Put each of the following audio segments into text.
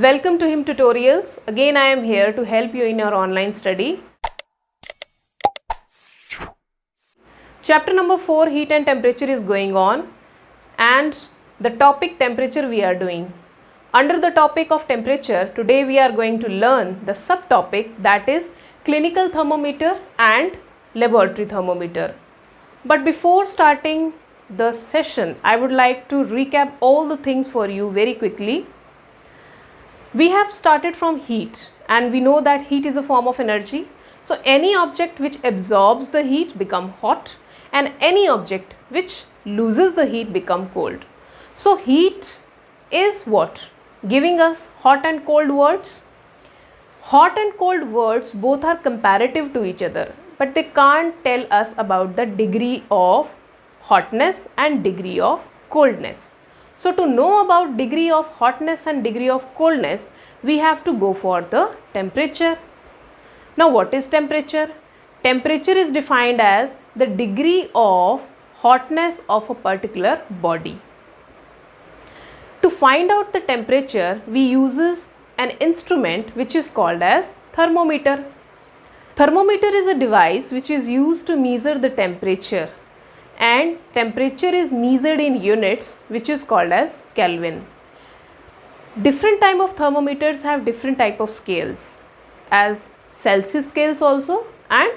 Welcome to HIM Tutorials. Again, I am here to help you in your online study. Chapter number 4, heat and temperature is going on, and the topic temperature we are doing. Under the topic of temperature, today we are going to learn the subtopic, that is clinical thermometer and laboratory thermometer. But before starting the session, I would like to recap all the things for you very quickly. We have started from heat, and we know that heat is a form of energy. So any object which absorbs the heat become hot, and any object which loses the heat become cold. So heat is what? Giving us hot and cold words. Hot and cold words both are comparative to each other, but they can't tell us about the degree of hotness and degree of coldness. So to know about degree of hotness and degree of coldness, we have to go for the temperature. Now what is temperature? Temperature is defined as the degree of hotness of a particular body. To find out the temperature, we use an instrument which is called as thermometer. Thermometer is a device which is used to measure the temperature, and temperature is measured in units which is called as Kelvin. Different type of thermometers have different type of scales, as Celsius scales also and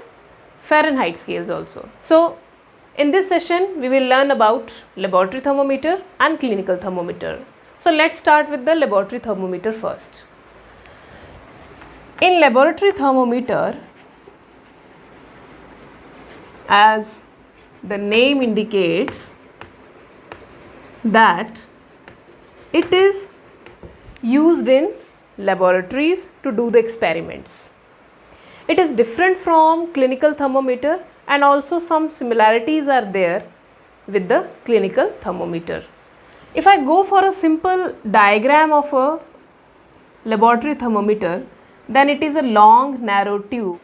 Fahrenheit scales also. So in this session we will learn about laboratory thermometer and clinical thermometer. So let's start with the laboratory thermometer first. In laboratory thermometer, as the name indicates, that it is used in laboratories to do the experiments. It is different from clinical thermometer, and also some similarities are there with the clinical thermometer. If I go for a simple diagram of a laboratory thermometer, then it is a long narrow tube.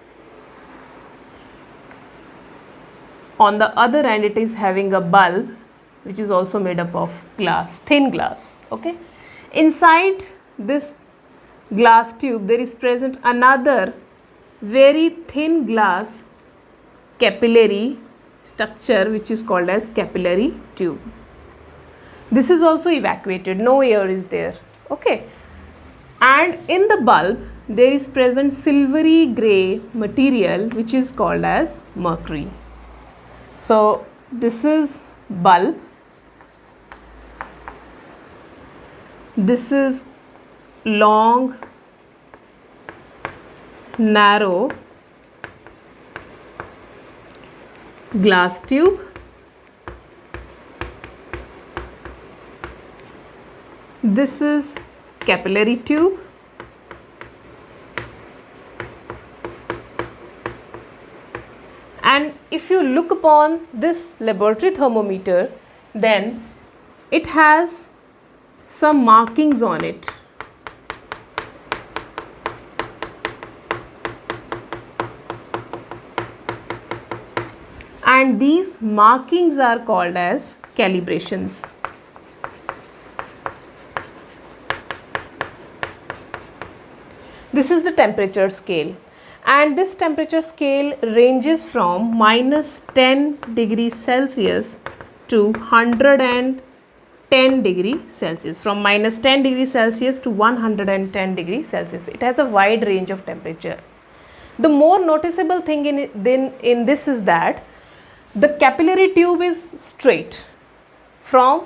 On the other end, it is having a bulb which is also made up of glass, thin glass. Okay. Inside this glass tube, there is present another very thin glass capillary structure which is called as capillary tube. This is also evacuated, no air is there. Okay. And in the bulb, there is present silvery grey material which is called as mercury. So this is bulb, this is long narrow glass tube, this is capillary tube, and if you look upon this laboratory thermometer, then it has some markings on it. And these markings are called as calibrations. This is the temperature scale, and this temperature scale ranges from -10 degrees Celsius to 110 degrees Celsius, from -10 degrees Celsius to 110 degrees Celsius. It has a wide range of temperature. The more noticeable thing in this is that the capillary tube is straight from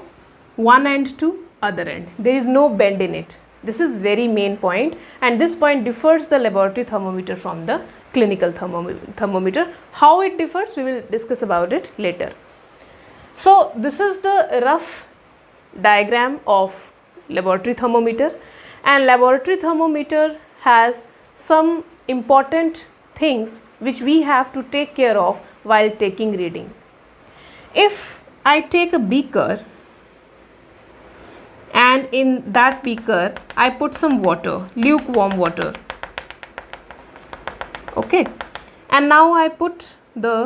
one end to other end. There is no bend in it. This is very main point, and this point differs the laboratory thermometer from the clinical thermometer. How it differs, we will discuss about it later. So this is the rough diagram of laboratory thermometer, and laboratory thermometer has some important things which we have to take care of while taking reading. If I take a beaker, and in that beaker I put some water, lukewarm water. Okay, and now I put the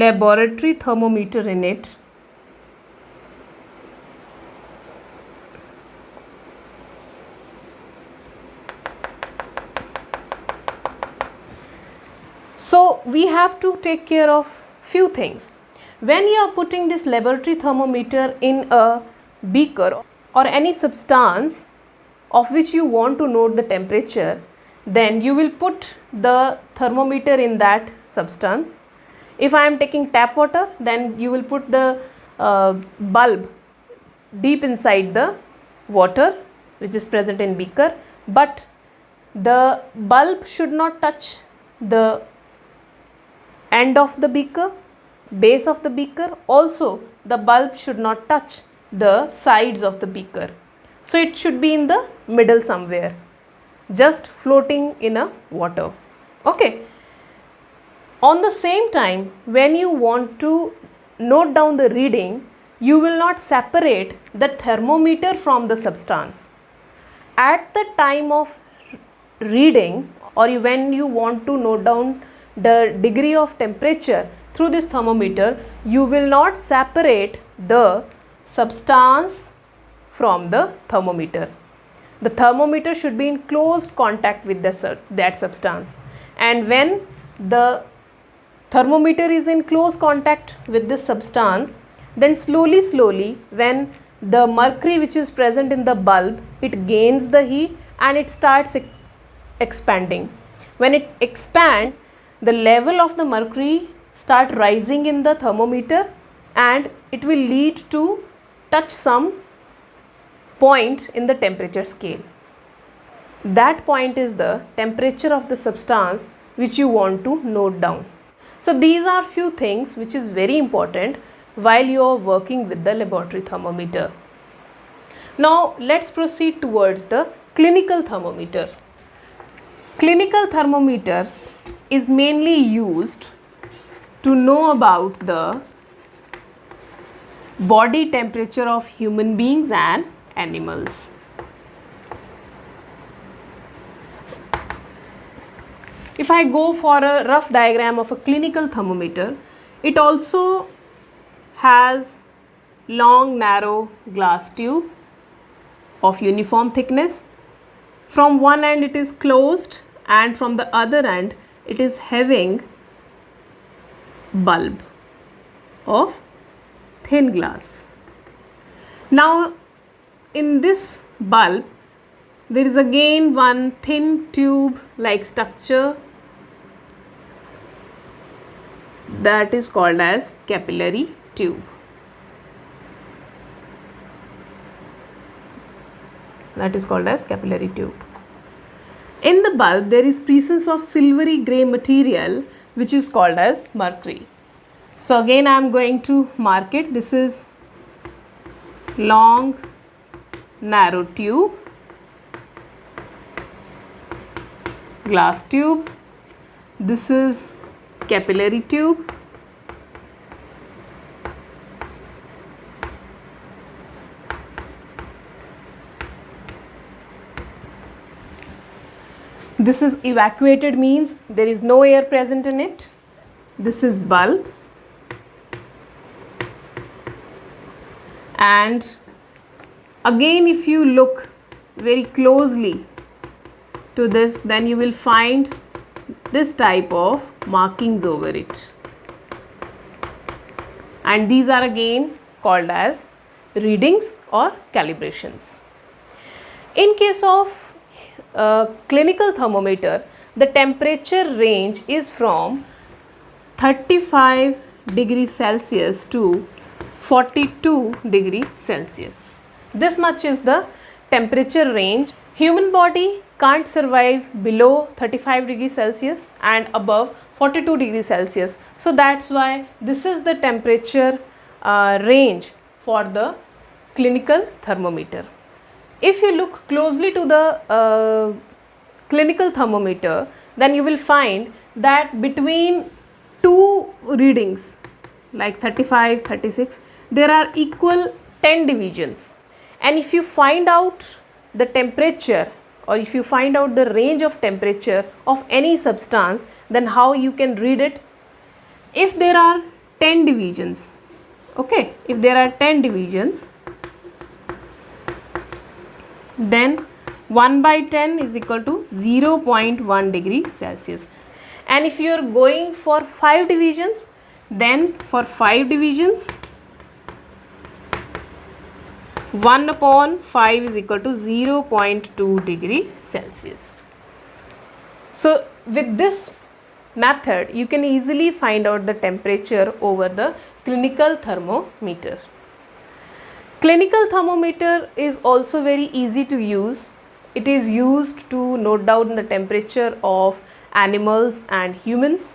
laboratory thermometer in it, we have to take care of few things. When you are putting this laboratory thermometer in a beaker or any substance of which you want to note the temperature, then you will put the thermometer in that substance. If I am taking tap water, then you will put the bulb deep inside the water which is present in beaker, but the bulb should not touch the end of the beaker, base of the beaker. Also the bulb should not touch the sides of the beaker. So it should be in the middle somewhere, just floating in a water. Okay. On the same time, when you want to note down the reading, you will not separate the thermometer from the substance. At the time of reading, or when you want to note down the degree of temperature through this thermometer, you will not separate the substance from the thermometer. The thermometer should be in close contact with that substance, and when the thermometer is in close contact with this substance, then slowly when the mercury which is present in the bulb, it gains the heat and it starts expanding. When it expands, the level of the mercury start rising in the thermometer and it will lead to touch some point in the temperature scale. That point is the temperature of the substance which you want to note down. So these are few things which is very important while you are working with the laboratory thermometer. Now let's proceed towards the clinical thermometer. Clinical thermometer is mainly used to know about the body temperature of human beings and animals. If I go for a rough diagram of a clinical thermometer, it also has long narrow glass tube of uniform thickness. From one end it is closed and from the other end it is having bulb of thin glass. Now in this bulb there is again one thin tube like structure that is called as capillary tube. That is called as capillary tube. In the bulb there is presence of silvery grey material which is called as mercury. So again I am going to mark it. This is long narrow tube, glass tube. This is capillary tube. This is evacuated, means there is no air present in it. This is bulb, and again if you look very closely to this, then you will find this type of markings over it, and these are again called as readings or calibrations. In case of clinical thermometer, the temperature range is from 35 degrees Celsius to 42 degrees Celsius. This much is the temperature range. Human body can't survive below 35 degrees Celsius and above 42 degrees Celsius. So that's why this is the temperature range for the clinical thermometer. If you look closely to the clinical thermometer, then you will find that between two readings like 35, 36, there are equal 10 divisions. And if you find out the temperature, or if you find out the range of temperature of any substance, then how you can read it? If there are 10 divisions, okay, if there are 10 divisions, then 1 by 10 is equal to 0.1 degree Celsius. And if you are going for 5 divisions, then for 5 divisions 1 upon 5 is equal to 0.2 degree Celsius. So with this method you can easily find out the temperature over the clinical thermometer. Clinical thermometer is also very easy to use. It is used to note down the temperature of animals and humans.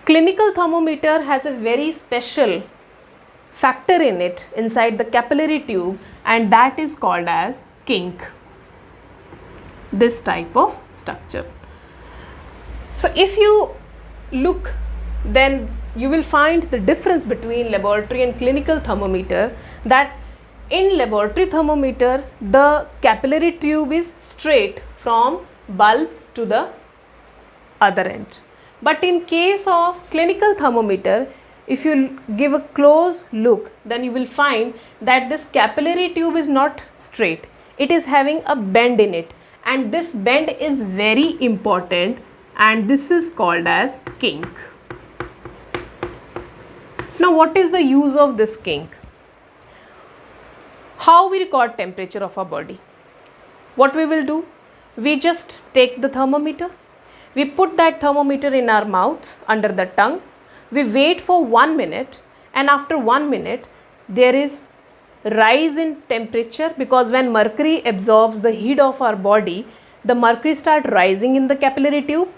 Clinical thermometer has a very special factor in it inside the capillary tube, and that is called as kink. This type of structure. So if you look, then you will find the difference between laboratory and clinical thermometer, that in laboratory thermometer the capillary tube is straight from bulb to the other end. But in case of clinical thermometer, if you give a close look, then you will find that this capillary tube is not straight. It is having a bend in it, and this bend is very important, and this is called as kink. Now what is the use of this kink? How we record temperature of our body? What we will do? We just take the thermometer, we put that thermometer in our mouth under the tongue, we wait for 1 minute, and after 1 minute there is rise in temperature, because when mercury absorbs the heat of our body, the mercury start rising in the capillary tube.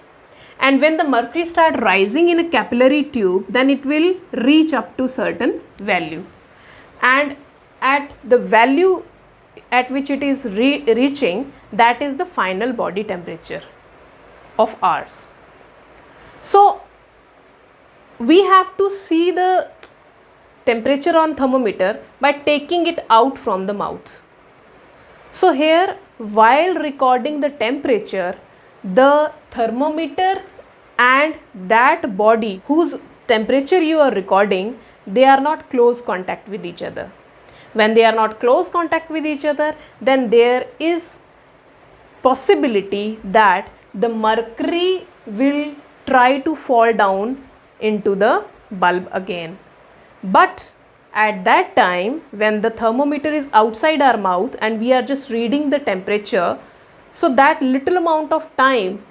And when the mercury start rising in a capillary tube, then it will reach up to certain value, and at the value at which it is reaching, that is the final body temperature of ours. So we have to see the temperature on thermometer by taking it out from the mouth. So here, while recording the temperature, the thermometer and that body whose temperature you are recording, they are not close contact with each other. When they are not close contact with each other, then there is possibility that the mercury will try to fall down into the bulb again. But at that time, when the thermometer is outside our mouth and we are just reading the temperature, so that little amount of time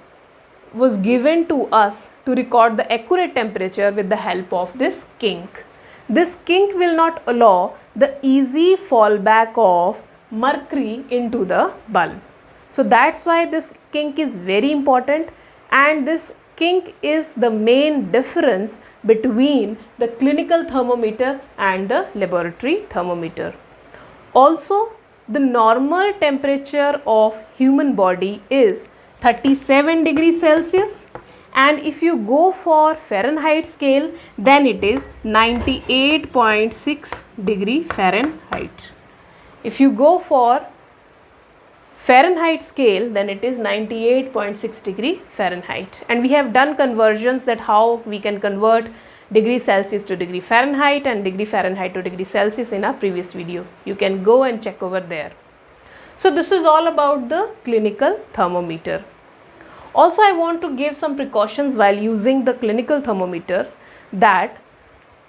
was given to us to record the accurate temperature with the help of this kink. This kink will not allow the easy fallback of mercury into the bulb. So that's why this kink is very important, and this kink is the main difference between the clinical thermometer and the laboratory thermometer. Also, the normal temperature of human body is 37 degrees Celsius, and if you go for Fahrenheit scale, then it is 98.6 degree Fahrenheit. If you go for Fahrenheit scale, then it is 98.6 degree Fahrenheit, and we have done conversions that how we can convert degree Celsius to degree Fahrenheit and degree Fahrenheit to degree Celsius in our previous video. You can go and check over there. So this is all about the clinical thermometer. Also, I want to give some precautions while using the clinical thermometer, that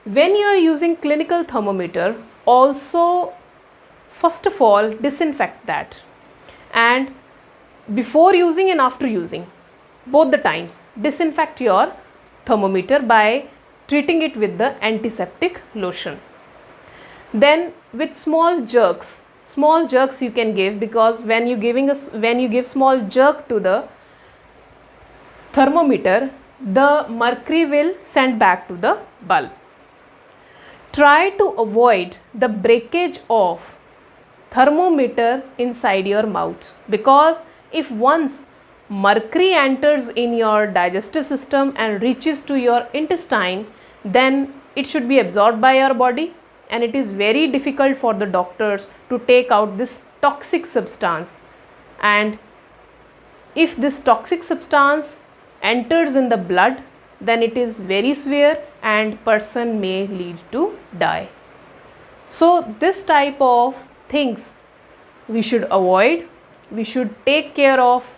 when you are using clinical thermometer, also first of all disinfect that, and before using and after using, both the times, disinfect your thermometer by treating it with the antiseptic lotion. Then with small jerks you can give, because when you give small jerk to the thermometer, the mercury will send back to the bulb. Try to avoid the breakage of thermometer inside your mouth, because if once mercury enters in your digestive system and reaches to your intestine, then it should be absorbed by your body, and it is very difficult for the doctors to take out this toxic substance. And if this toxic substance enters in the blood, then it is very severe and person may lead to die. So this type of things we should avoid. We should take care of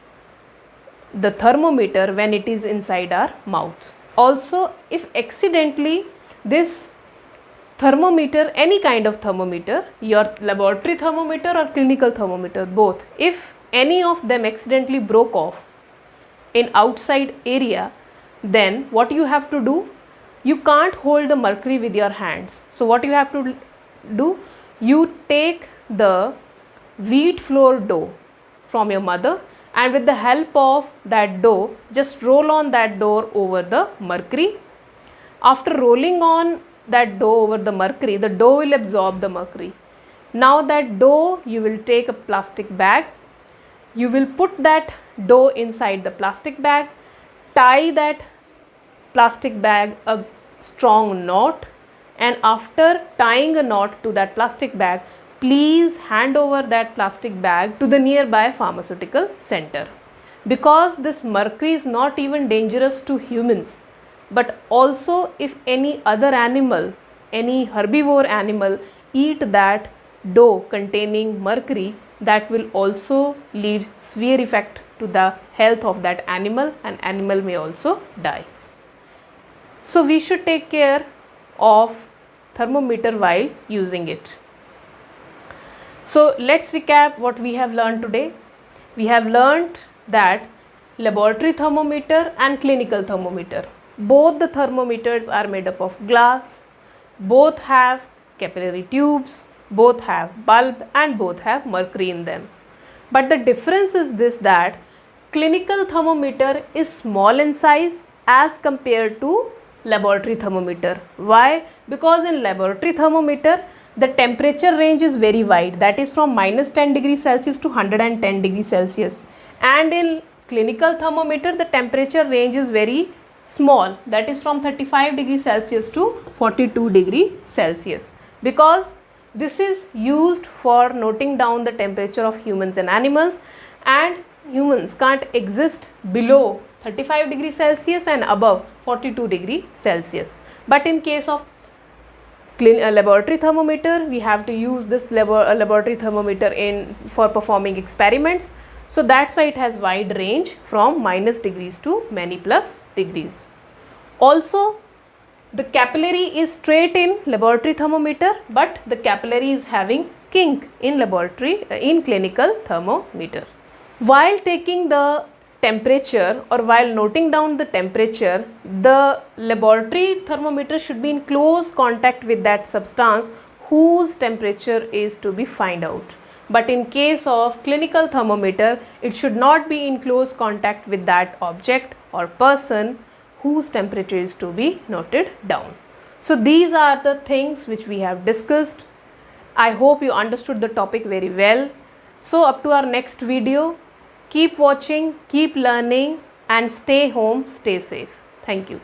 the thermometer when it is inside our mouth. Also, if accidentally this thermometer, any kind of thermometer, your laboratory thermometer or clinical thermometer, both, if any of them accidentally broke off in outside area, then what you have to do, you can't hold the mercury with your hands. So what you have to do, you take the wheat flour dough from your mother, and with the help of that dough, just roll on that dough over the mercury. After rolling on that dough over the mercury, the dough will absorb the mercury. Now that dough, you will take a plastic bag, you will put that dough inside the plastic bag, tie that plastic bag a strong knot, and after tying a knot to that plastic bag, please hand over that plastic bag to the nearby pharmaceutical center. Because this mercury is not even dangerous to humans, but also if any other animal, any herbivore animal eat that dough containing mercury, that will also lead severe effect to the health of that animal, and animal may also die. So we should take care of thermometer while using it. So let's recap what we have learned today. We have learned that laboratory thermometer and clinical thermometer, both the thermometers are made up of glass, both have capillary tubes, both have bulb, and both have mercury in them. But the difference is this, that clinical thermometer is small in size as compared to laboratory thermometer. Why? Because in laboratory thermometer, the temperature range is very wide, that is from -10 degrees Celsius to 110 degrees Celsius. And in clinical thermometer, the temperature range is very small, that is from 35 degrees Celsius to 42 degrees Celsius. Because this is used for noting down the temperature of humans and animals, and humans can't exist below 35 degrees Celsius and above 42 degrees Celsius. But in case of laboratory thermometer, we have to use this laboratory thermometer for performing experiments. So that's why it has wide range from minus degrees to many plus degrees. Also, the capillary is straight in laboratory thermometer, but the capillary is having kink in clinical thermometer. While taking the temperature or while noting down the temperature, the laboratory thermometer should be in close contact with that substance whose temperature is to be found out. But in case of clinical thermometer, it should not be in close contact with that object or person whose temperature is to be noted down. So these are the things which we have discussed. I hope you understood the topic very well. So up to our next video, keep watching, keep learning, and stay home, stay safe. Thank you.